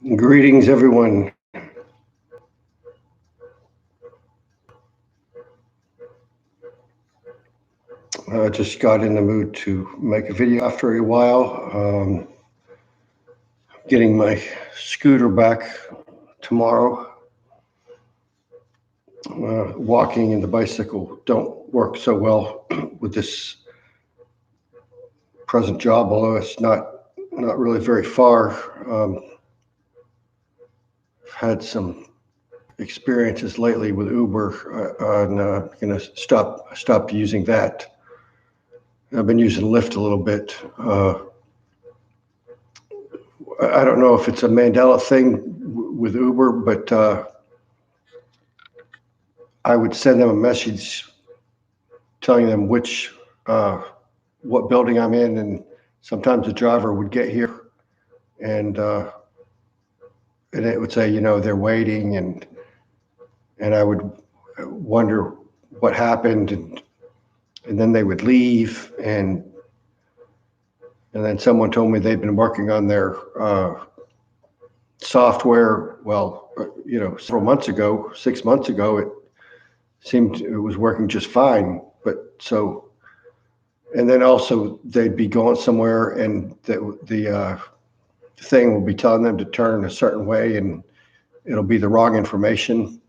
Greetings, everyone. I just got in the mood to make a video after a while. Getting my scooter back tomorrow. Walking and the bicycle don't work so well with this present job, although it's not really very far. I've had some experiences lately with Uber, and I'm gonna stop using that. I've been using Lyft a little bit. I don't know if it's a Mandela thing with Uber, but I would send them a message telling them what building I'm in, and sometimes the driver would get here, and it would say, they're waiting, and I would wonder what happened, and then they would leave, and then someone told me they'd been working on their software. Well, several months ago, 6 months ago, it seemed it was working just fine. And then also they'd be going somewhere, and the thing will be telling them to turn a certain way, and it'll be the wrong information.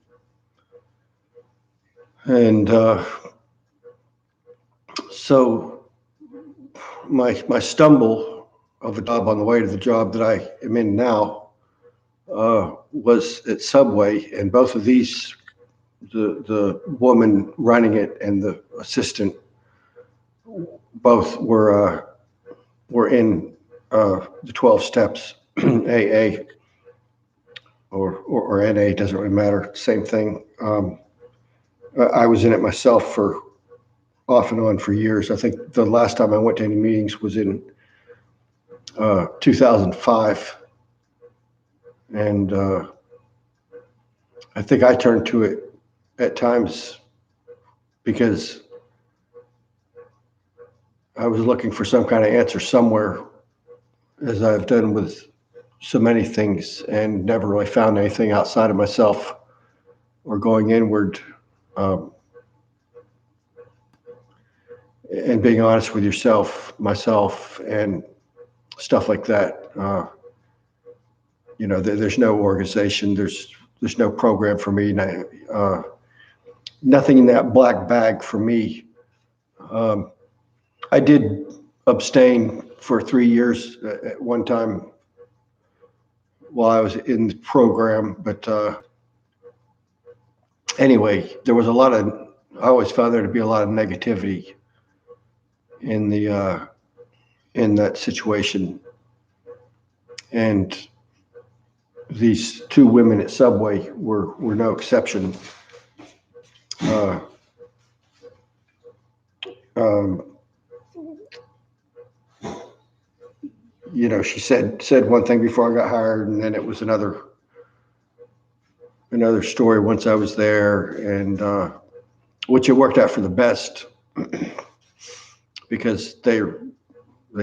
And so my stumble of a job on the way to the job that I am in now was at Subway, and both of these, the woman running it and the assistant, both were in the 12 steps, AA or NA, doesn't really matter, same thing. I was in it myself for off and on for years. I think the last time I went to any meetings was in 2005, and I think I turned to it at times because I was looking for some kind of answer somewhere, as I've done with so many things, and never really found anything outside of myself or going inward. And being honest with myself, and stuff like that. There's no organization. There's no program for me. Nothing in that black bag for me. I did abstain for 3 years at one time while I was in the program, but anyway, there was I always found there to be a lot of negativity in that situation, and these two women at Subway were no exception. She said one thing before I got hired, and then it was another story once I was there, and which it worked out for the best because they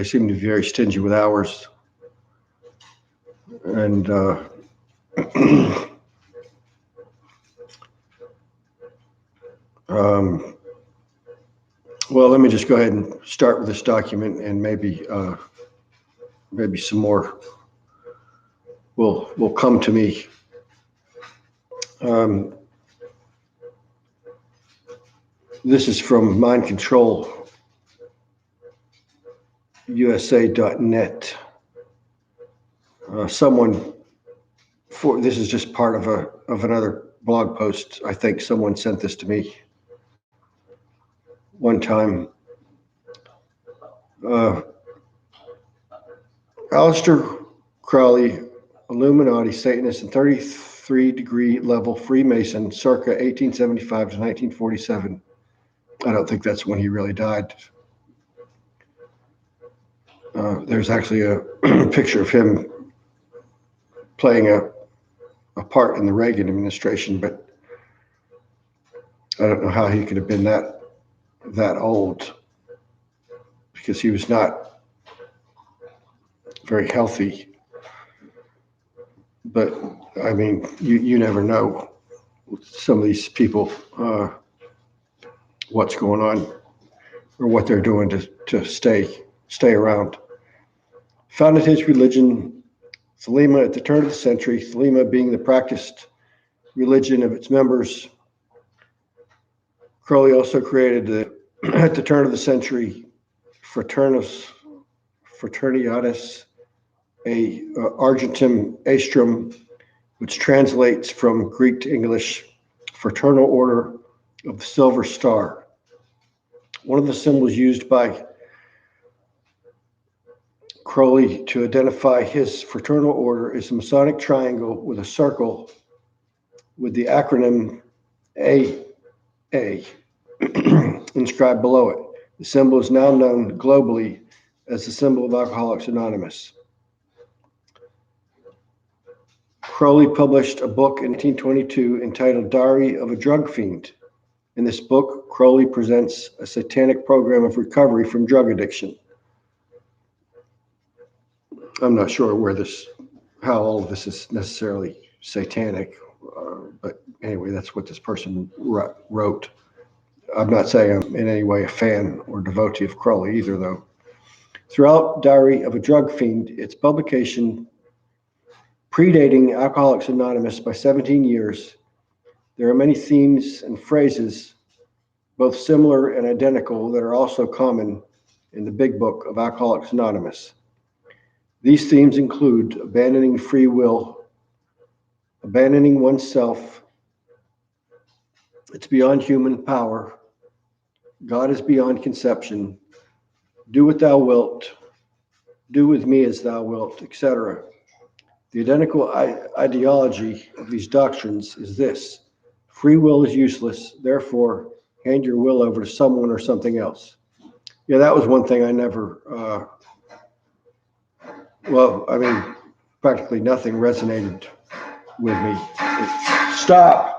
seem to be very stingy with hours, and well, let me just go ahead and start with this document, and maybe some more will come to me. This is from mindcontrolusa.net. This is just part of another blog post. I think someone sent this to me one time. Aleister Crowley, Illuminati, Satanist, and 33-degree level Freemason, circa 1875 to 1947. I don't think that's when he really died. There's actually a picture of him playing a part in the Reagan administration, but I don't know how he could have been that old, because he was not very healthy. But I mean, you never know with some of these people what's going on or what they're doing to stay around. Founded his religion, Thelema, at the turn of the century, Thelema being the practiced religion of its members. Crowley also created at the turn of the century Fraternitas Argentum Astrum, which translates from Greek to English, Fraternal Order of the Silver Star. One of the symbols used by Crowley to identify his fraternal order is a Masonic triangle with a circle with the acronym AA inscribed below it. The symbol is now known globally as the symbol of Alcoholics Anonymous. Crowley published a book in 1922 entitled Diary of a Drug Fiend. In this book, Crowley presents a satanic program of recovery from drug addiction. I'm not sure how all of this is necessarily satanic, but anyway, that's what this person wrote. I'm not saying I'm in any way a fan or devotee of Crowley either, though. Throughout Diary of a Drug Fiend, its publication predating Alcoholics Anonymous by 17 years, there are many themes and phrases, both similar and identical, that are also common in the Big Book of Alcoholics Anonymous. These themes include abandoning free will, abandoning oneself, it's beyond human power, God is beyond conception, do what thou wilt, do with me as thou wilt, etc. The identical ideology of these doctrines is this: free will is useless, therefore hand your will over to someone or something else. Yeah, that was one thing I never, practically nothing resonated with me. Stop!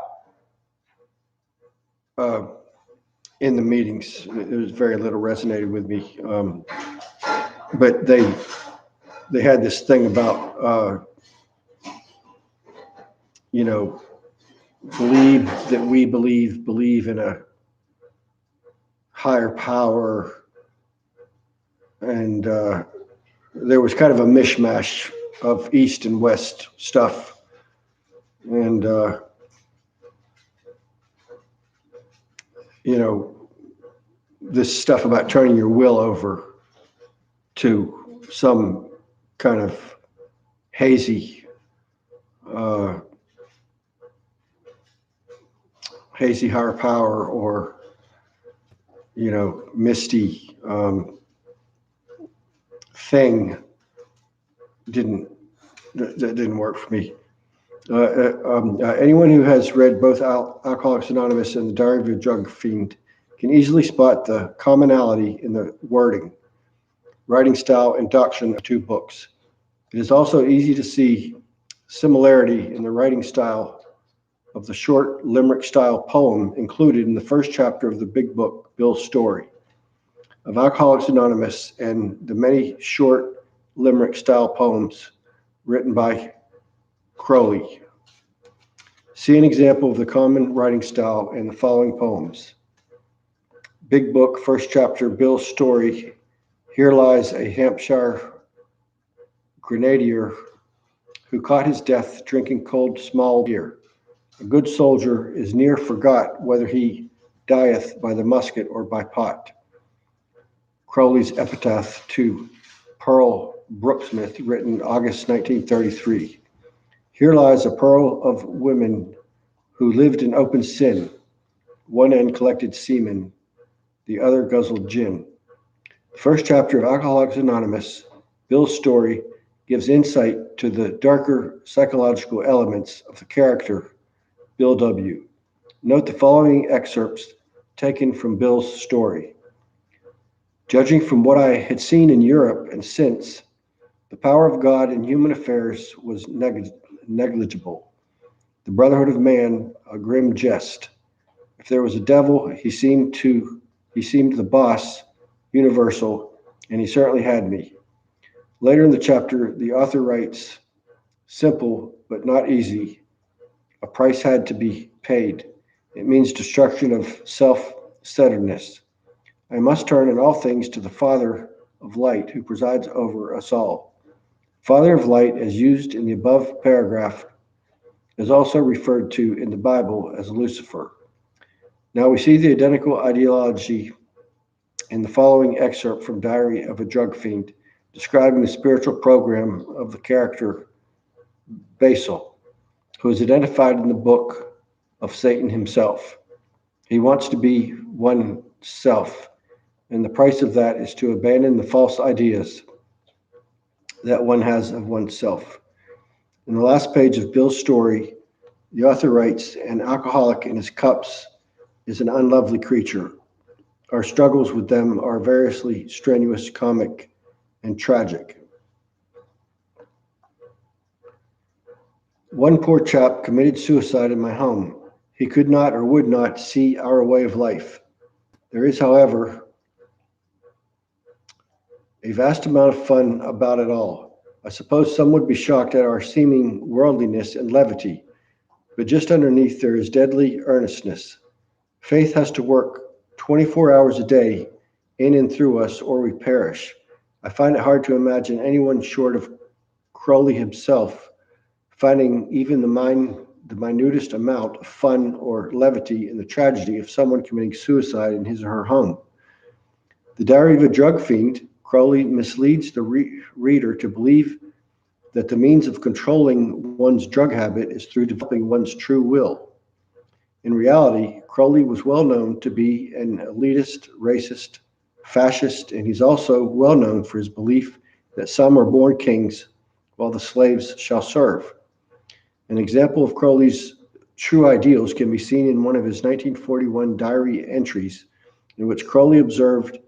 In the meetings, there was very little resonated with me. But they had this thing about, believe that we believe in a higher power. And there was kind of a mishmash of East and West stuff. And, this stuff about turning your will over to some kind of hazy higher power or, misty thing that didn't work for me. Anyone who has read both Alcoholics Anonymous and the Diary of a Drug Fiend can easily spot the commonality in the wording, writing style, induction of two books. It is also easy to see similarity in the writing style of the short limerick-style poem included in the first chapter of the Big Book, Bill's Story, of Alcoholics Anonymous, and the many short limerick-style poems written by Crowley. See an example of the common writing style in the following poems. Big Book, first chapter, Bill's Story. Here lies a Hampshire grenadier who caught his death drinking cold small beer. A good soldier is near forgot whether he dieth by the musket or by pot. Crowley's epitaph to Pearl Brooksmith, written August 1933. Here lies a pearl of women who lived in open sin. One end collected semen, the other guzzled gin. The first chapter of Alcoholics Anonymous, Bill's Story, gives insight to the darker psychological elements of the character, Bill W. Note the following excerpts taken from Bill's story. Judging from what I had seen in Europe and since, the power of God in human affairs was negligible. The brotherhood of man, a grim jest. If there was a devil, he seemed the boss, universal, and he certainly had me. Later in the chapter, the author writes, simple but not easy. A price had to be paid. It means destruction of self-centeredness. I must turn in all things to the Father of light who presides over us all. Father of light, as used in the above paragraph, is also referred to in the Bible as Lucifer. Now we see the identical ideology in the following excerpt from Diary of a Drug Fiend, describing the spiritual program of the character Basil, who is identified in the book of Satan himself. He wants to be oneself, and the price of that is to abandon the false ideas that one has of oneself. In the last page of Bill's story, the author writes, "An alcoholic in his cups is an unlovely creature. Our struggles with them are variously strenuous, comic, and tragic. One poor chap committed suicide in my home. He could not or would not see our way of life. There is, however, a vast amount of fun about it all. I suppose some would be shocked at our seeming worldliness and levity, but just underneath there is deadly earnestness. Faith has to work 24 hours a day in and through us, or we perish. I find it hard to imagine anyone short of Crowley himself finding even the minutest amount of fun or levity in the tragedy of someone committing suicide in his or her home. The Diary of a Drug Fiend, Crowley misleads the reader to believe that the means of controlling one's drug habit is through developing one's true will. In reality, Crowley was well known to be an elitist, racist, fascist, and he's also well known for his belief that some are born kings while the slaves shall serve. An example of Crowley's true ideals can be seen in one of his 1941 diary entries, in which Crowley observed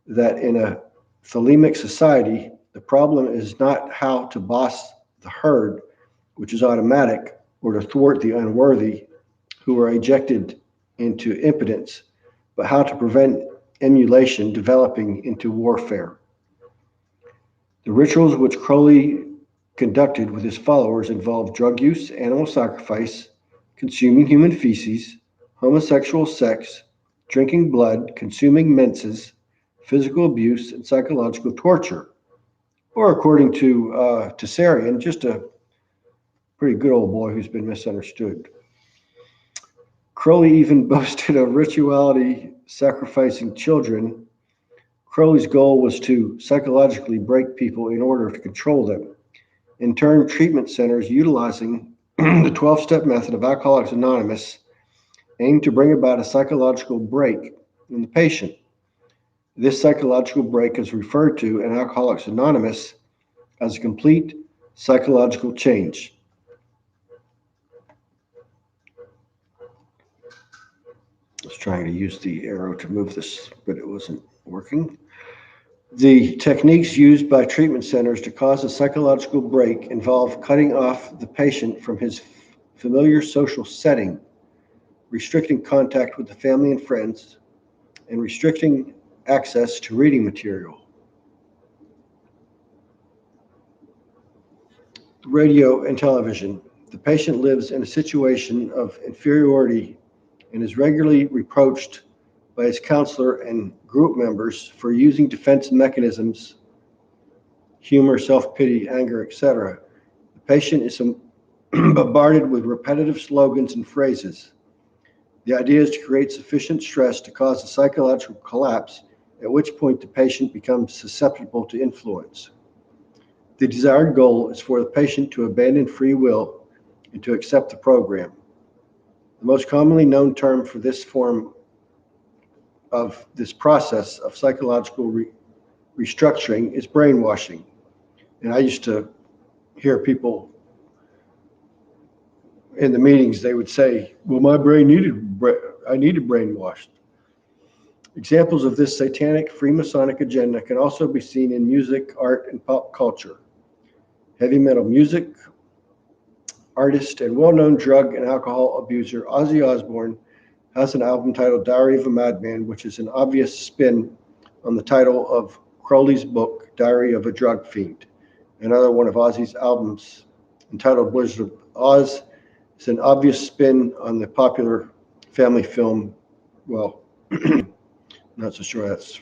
that in a thelemic society, the problem is not how to boss the herd, which is automatic, or to thwart the unworthy who are ejected into impotence, but how to prevent emulation developing into warfare. The rituals which Crowley conducted with his followers involved drug use, animal sacrifice, consuming human feces, homosexual sex, drinking blood, consuming menses, physical abuse, and psychological torture. Or according to Tessarian, just a pretty good old boy who's been misunderstood. Crowley even boasted of rituality sacrificing children. Crowley's goal was to psychologically break people in order to control them. In turn, treatment centers utilizing the 12-step method of Alcoholics Anonymous aim to bring about a psychological break in the patient. This psychological break is referred to in Alcoholics Anonymous as a complete psychological change. I was trying to use the arrow to move this, but it wasn't working. The techniques used by treatment centers to cause a psychological break involve cutting off the patient from his familiar social setting, restricting contact with the family and friends, and restricting access to reading material. Radio and television. The patient lives in a situation of inferiority and is regularly reproached by his counselor and group members for using defense mechanisms, humor, self-pity, anger, etc. The patient is bombarded with repetitive slogans and phrases. The idea is to create sufficient stress to cause a psychological collapse, at which point the patient becomes susceptible to influence. The desired goal is for the patient to abandon free will and to accept the program. The most commonly known term for this form of this process of psychological restructuring is brainwashing. And I used to hear people in the meetings, they would say, well, I needed brainwashed. Examples of this satanic Freemasonic agenda can also be seen in music, art, and pop culture. Heavy metal music, artist, and well-known drug and alcohol abuser Ozzy Osbourne has an album titled Diary of a Madman, which is an obvious spin on the title of Crowley's book, Diary of a Drug Fiend. Another one of Ozzy's albums entitled Wizard of Oz, is an obvious spin on the popular family film. Well, not so sure that's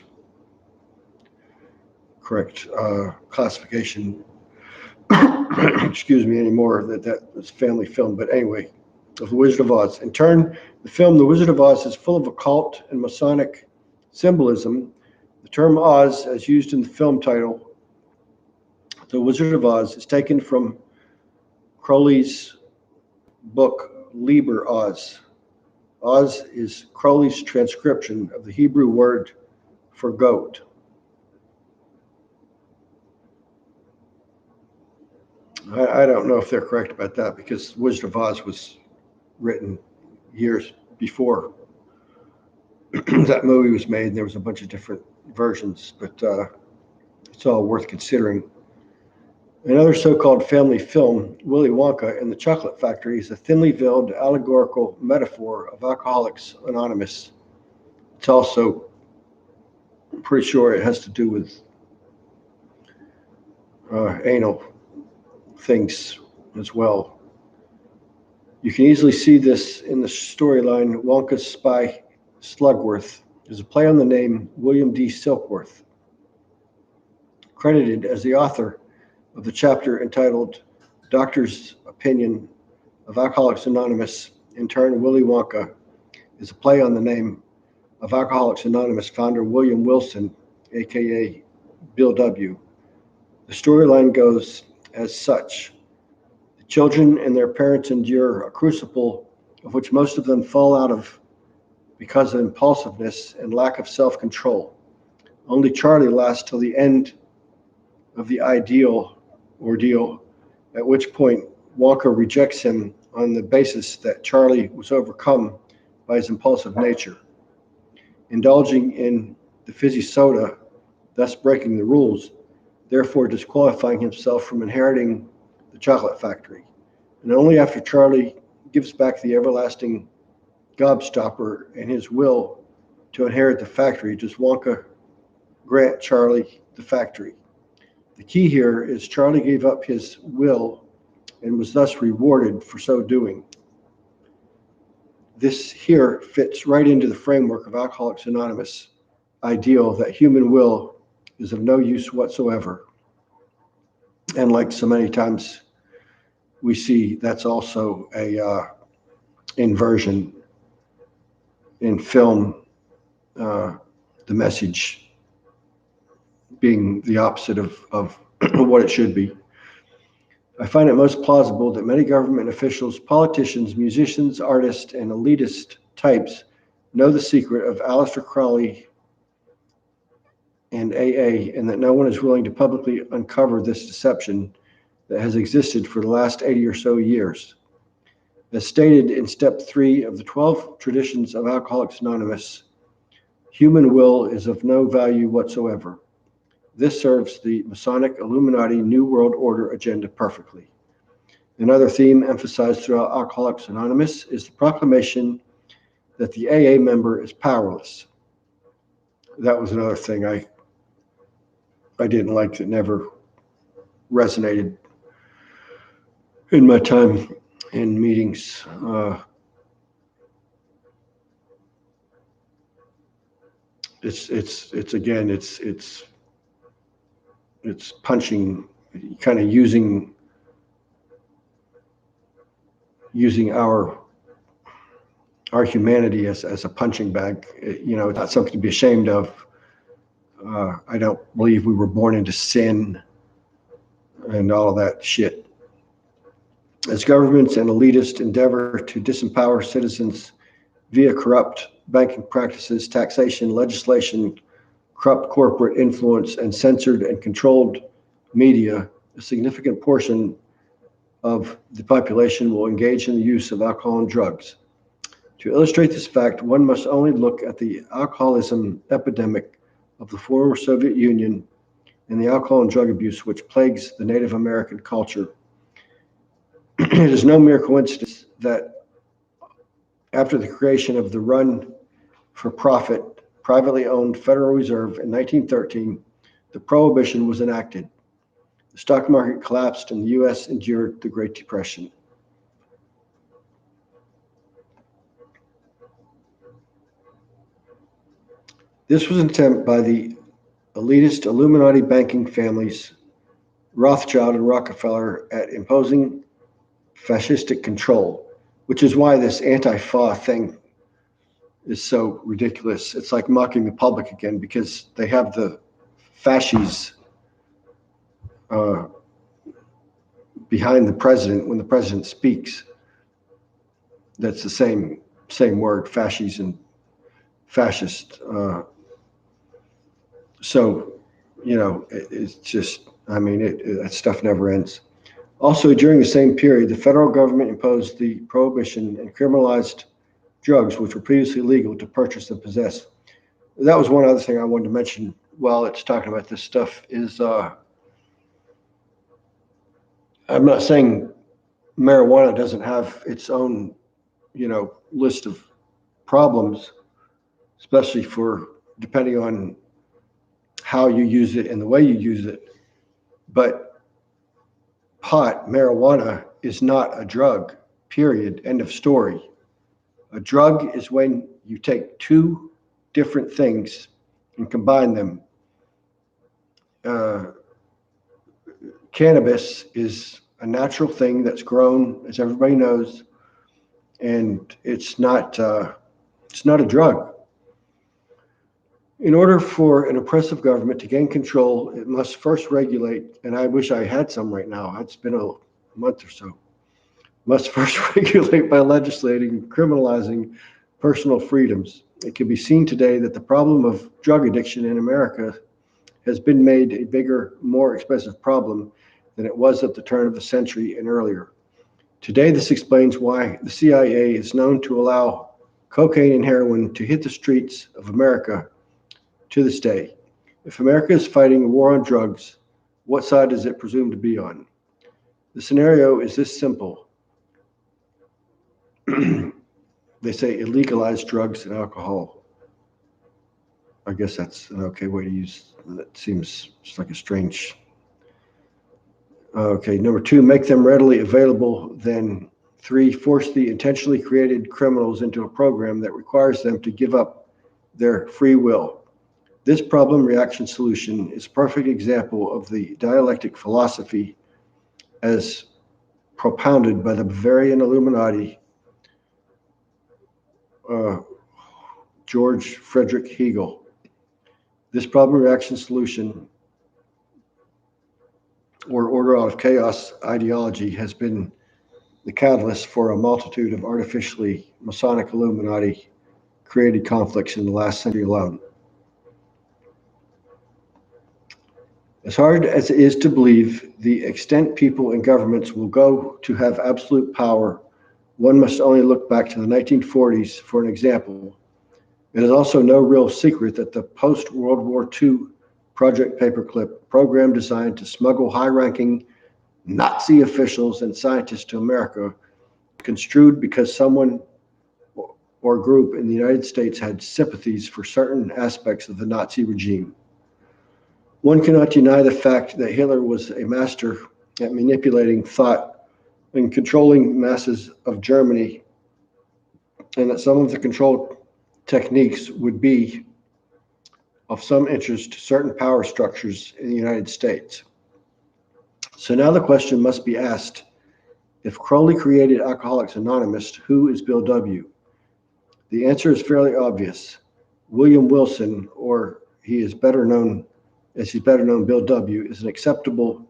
correct classification. Excuse me, anymore, that was family film. But anyway, of The Wizard of Oz. In turn, the film The Wizard of Oz is full of occult and Masonic symbolism. The term Oz, as used in the film title, The Wizard of Oz, is taken from Crowley's book, Liber Oz. Oz is Crowley's transcription of the Hebrew word for goat. I don't know if they're correct about that, because Wizard of Oz was written years before that movie was made, and there was a bunch of different versions, but it's all worth considering. Another so-called family film, Willy Wonka and the Chocolate Factory, is a thinly veiled allegorical metaphor of Alcoholics Anonymous. It's also, I'm pretty sure it has to do with anal things as well. You can easily see this in the storyline. Wonka's spy Slugworth is a play on the name William D. Silkworth, credited as the author of the chapter entitled Doctor's Opinion of Alcoholics Anonymous. In turn, Willy Wonka is a play on the name of Alcoholics Anonymous founder William Wilson, aka Bill W. The storyline goes as such. The children and their parents endure a crucible of which most of them fall out of because of impulsiveness and lack of self-control. Only Charlie lasts till the end of the ideal ordeal, at which point Wonka rejects him on the basis that Charlie was overcome by his impulsive nature. Indulging in the fizzy soda, thus breaking the rules, therefore disqualifying himself from inheriting the chocolate factory. And only after Charlie gives back the everlasting gobstopper and his will to inherit the factory does Wonka grant Charlie the factory. The key here is Charlie gave up his will and was thus rewarded for so doing. This here fits right into the framework of Alcoholics Anonymous ideal that human will is of no use whatsoever. And like so many times we see, that's also a inversion in film, the message being the opposite of what it should be. I find it most plausible that many government officials, politicians, musicians, artists, and elitist types know the secret of Aleister Crowley and AA, and that no one is willing to publicly uncover this deception that has existed for the last 80 or so years. As stated in step 3 of the 12 traditions of Alcoholics Anonymous, human will is of no value whatsoever. This serves the Masonic Illuminati New World Order agenda perfectly. Another theme emphasized throughout Alcoholics Anonymous is the proclamation that the AA member is powerless. That was another thing I didn't like, that never resonated in my time in meetings. It's punching, kind of using our humanity as a punching bag. It's not something to be ashamed of. I don't believe we were born into sin and all of that shit. As governments and elitists endeavor to disempower citizens via corrupt banking practices, taxation, legislation, corrupt corporate influence, and censored and controlled media, a significant portion of the population will engage in the use of alcohol and drugs. To illustrate this fact, one must only look at the alcoholism epidemic of the former Soviet Union and the alcohol and drug abuse which plagues the Native American culture. It is no mere coincidence that after the creation of the run-for-profit, privately owned Federal Reserve in 1913, the Prohibition was enacted. The stock market collapsed and the U.S. endured the Great Depression. This was an attempt by the elitist Illuminati banking families, Rothschild and Rockefeller, at imposing fascistic control, which is why this anti-fa thing is so ridiculous. It's like mocking the public again, because they have the fascies behind the president when the president speaks. That's the same word, fascies and fascist. So, it's just, that stuff never ends. Also, during the same period, the federal government imposed the prohibition and criminalized drugs which were previously legal to purchase and possess. That was one other thing I wanted to mention while it's talking about this stuff is, I'm not saying marijuana doesn't have its own, list of problems, especially for depending on how you use it and the way you use it. But marijuana is not a drug, period, end of story. A drug is when you take two different things and combine them. Cannabis is a natural thing that's grown, as everybody knows, and it's not a drug. In order for an oppressive government to gain control, it must first regulate, and I wish I had some right now. It's been a month or so. Must first regulate by legislating and criminalizing personal freedoms. It can be seen today that the problem of drug addiction in America has been made a bigger, more expensive problem than it was at the turn of the century and earlier. Today, this explains why the CIA is known to allow cocaine and heroin to hit the streets of America to this day. If America is fighting a war on drugs, what side is it presumed to be on? The scenario is this simple. They say illegalize drugs and alcohol. I guess that's an okay way to use. That seems just like a strange. Okay, number 2, make them readily available. Then 3, force the intentionally created criminals into a program that requires them to give up their free will. This problem reaction solution is a perfect example of the dialectic philosophy as propounded by the Bavarian Illuminati, George Frederick Hegel. This problem reaction solution, or order out of chaos ideology, has been the catalyst for a multitude of artificially Masonic Illuminati created conflicts in the last century alone. As hard as it is to believe the extent people and governments will go to have absolute power, one must only look back to the 1940s for an example. It is also no real secret that the post-World War II Project Paperclip program designed to smuggle high-ranking Nazi officials and scientists to America, construed because someone or group in the United States had sympathies for certain aspects of the Nazi regime. One cannot deny the fact that Hitler was a master at manipulating thought and controlling masses of Germany, and that some of the control techniques would be of some interest to certain power structures in the United States. So now the question must be asked, if Crowley created Alcoholics Anonymous, who is Bill W? The answer is fairly obvious. William Wilson, or he's better known Bill W, is an acceptable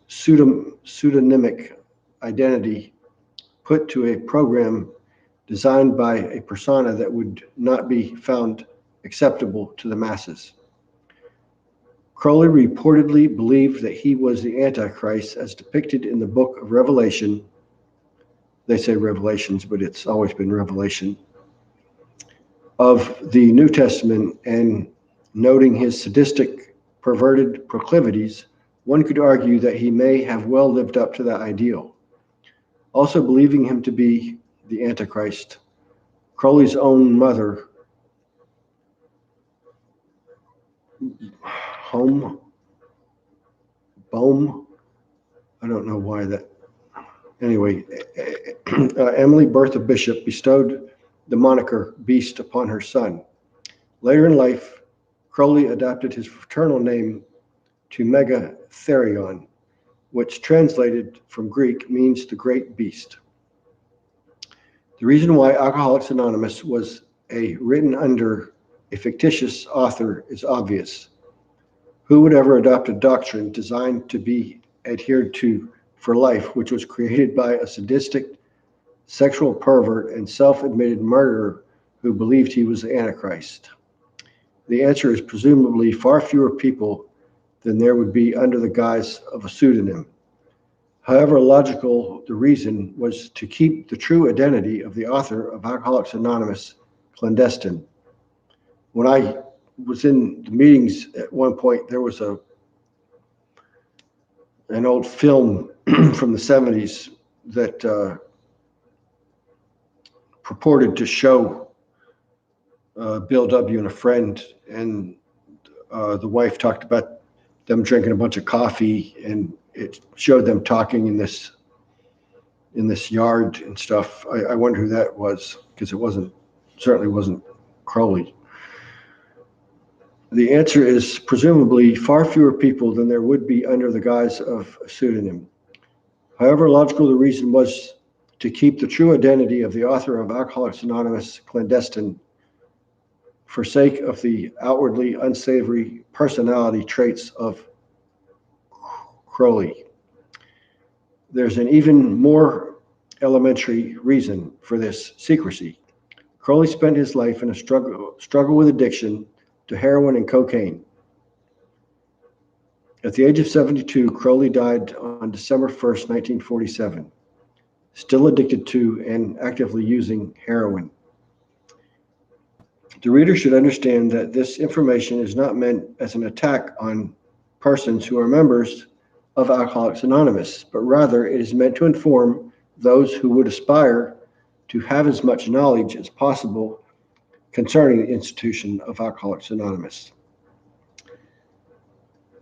pseudonymic identity put to a program designed by a persona that would not be found acceptable to the masses. Crowley reportedly believed that he was the Antichrist as depicted in the book of Revelation. They say Revelations, but it's always been Revelation, of the New Testament, and noting his sadistic, perverted proclivities, one could argue that he may have well lived up to that ideal. Also believing him to be the Antichrist, Crowley's own mother, Bohm. I don't know why that. Anyway, Emily Bertha Bishop bestowed the moniker Beast upon her son. Later in life, Crowley adopted his fraternal name to Megatherion, which translated from Greek means the great beast. The reason why Alcoholics Anonymous was written under a fictitious author is obvious. Who would ever adopt a doctrine designed to be adhered to for life, which was created by a sadistic, sexual pervert, and self-admitted murderer who believed he was the Antichrist? The answer is presumably far fewer people than there would be under the guise of a pseudonym. However logical the reason was to keep the true identity of the author of Alcoholics Anonymous clandestine. When I was in the meetings at one point, there was an old film from the 70s that purported to show Bill W. and a friend, and the wife talked about them drinking a bunch of coffee, and it showed them talking in this yard and stuff. I wonder who that was, because certainly wasn't Crowley. The answer is presumably far fewer people than there would be under the guise of a pseudonym. However logical the reason was to keep the true identity of the author of Alcoholics Anonymous clandestine for sake of the outwardly unsavory personality traits of Crowley. There's an even more elementary reason for this secrecy. Crowley spent his life in a struggle with addiction to heroin and cocaine. At the age of 72, Crowley died on December 1st, 1947, still addicted to and actively using heroin. The reader should understand that this information is not meant as an attack on persons who are members of Alcoholics Anonymous, but rather it is meant to inform those who would aspire to have as much knowledge as possible concerning the institution of Alcoholics Anonymous.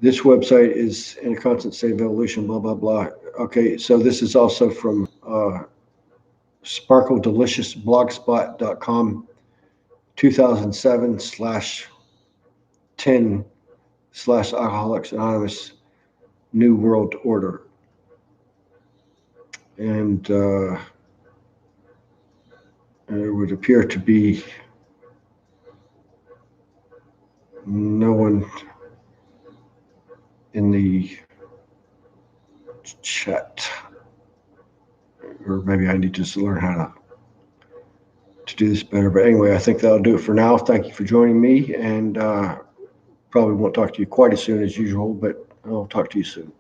This website is in a constant state of evolution, blah, blah, blah. Okay, so this is also from sparkledeliciousblogspot.com, 2007/10/Alcoholics Anonymous New World Order. And it would appear to be no one in the chat, or maybe I need to just learn how to do this better. But anyway, I think that'll do it for now. Thank you for joining me, and probably won't talk to you quite as soon as usual, but I'll talk to you soon.